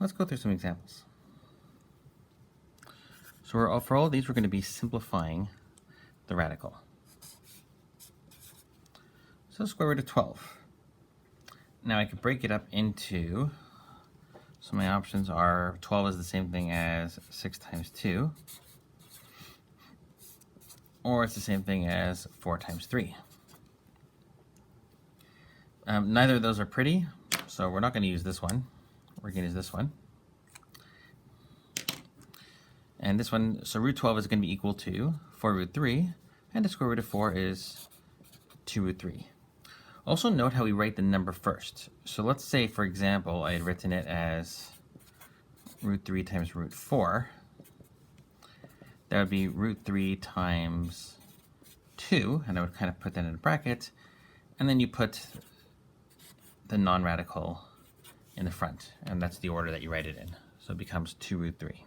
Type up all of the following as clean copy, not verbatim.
let's go through some examples. So for all of these, we're going to be simplifying the radical. So square root of 12. Now I could break it up into, so my options are 12 is the same thing as 6 times 2, or it's the same thing as 4 times 3. Neither of those are pretty, so we're not going to use this one. We're going to use this one. And this one, so root 12 is going to be equal to 4 root 3, and the square root of 4 is 2 root 3. Also note how we write the number first. So let's say, for example, I had written it as root 3 times root 4. That would be root 3 times 2, and I would kind of put that in a bracket, and then you put the non-radical in the front, and that's the order that you write it in. So it becomes 2 root 3.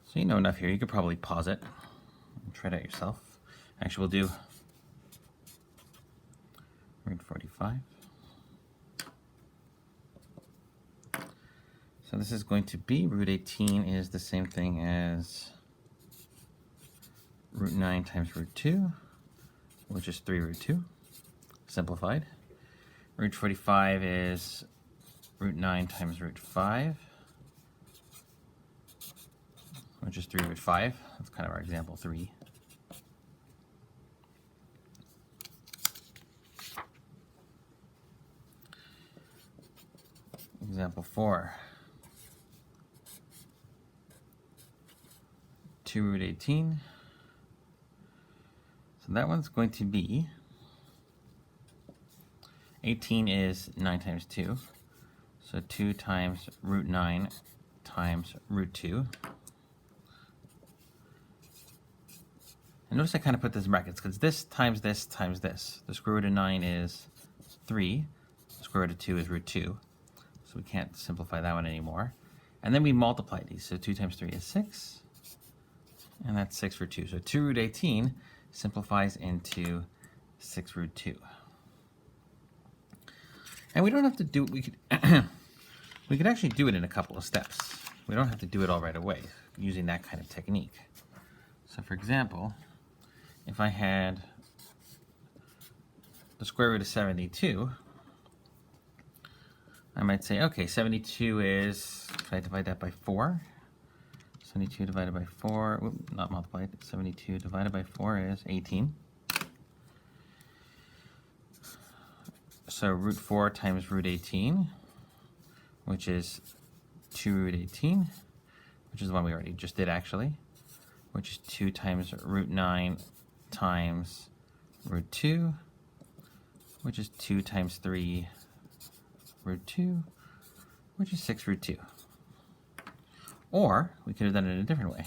So you know enough here, you could probably pause it and try it out yourself. Actually, we'll do root 45. So this is going to be root 18 is the same thing as root 9 times root 2, which is 3 root 2, simplified. Root 45 is root 9 times root 5, which is 3 root 5. That's kind of our example 3. Example 4. 2 root 18. So that one's going to be, 18 is 9 times 2. So 2 times root 9 times root 2. And notice I kind of put this in brackets because this times this times this. The square root of 9 is 3. The square root of 2 is root 2. So we can't simplify that one anymore. And then we multiply these. So 2 times 3 is 6. And that's 6 root 2. So 2 root 18 simplifies into 6 root 2. And we don't have to do, we could actually do it in a couple of steps. We don't have to do it all right away using that kind of technique. So for example, if I had the square root of 72, I might say, okay, 72 is, if I divide that by 4, 72 divided by 4, not multiplied, 72 divided by 4 is 18. So root 4 times root 18, which is 2 root 18, which is the one we already just did actually, which is 2 times root 9 times root 2, which is 2 times 3 root 2, which is 6 root 2. Or we could have done it in a different way.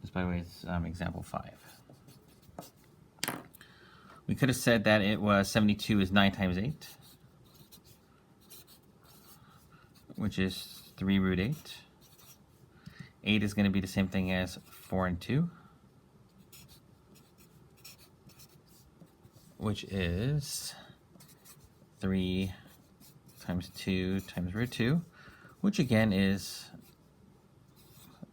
Just by way of example 5. We could have said that it was 72 is 9 times 8, which is 3 root 8. 8 is going to be the same thing as 4 and 2, which is 3 times 2 times root 2, which again is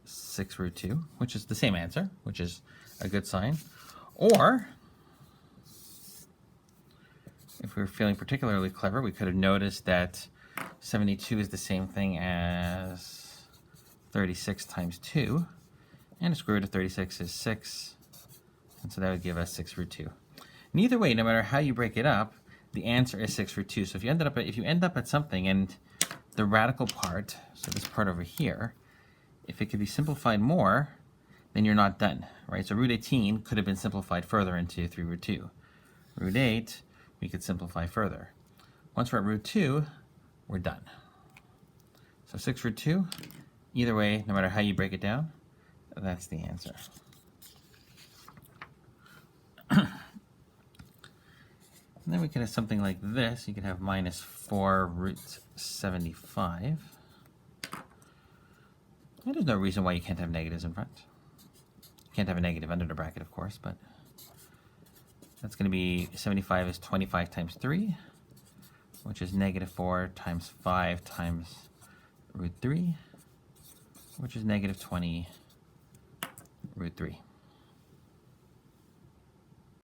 6 root 2, which is the same answer, which is a good sign. Or, if we were feeling particularly clever, we could have noticed that 72 is the same thing as 36 times 2, and the square root of 36 is 6, and so that would give us 6 root 2. And either way, no matter how you break it up, the answer is 6 root 2. So if you end up at something and the radical part, so this part over here, if it could be simplified more, then you're not done, right? So root 18 could have been simplified further into 3 root 2. Root 8, we could simplify further. Once we're at root 2, we're done. So 6 root 2, either way, no matter how you break it down, that's the answer. And then we could have something like this. You could have minus 4 root 75. And there's no reason why you can't have negatives in front. You can't have a negative under the bracket, of course, but that's going to be 75 is 25 times 3, which is negative 4 times 5 times root 3, which is negative 20 root 3.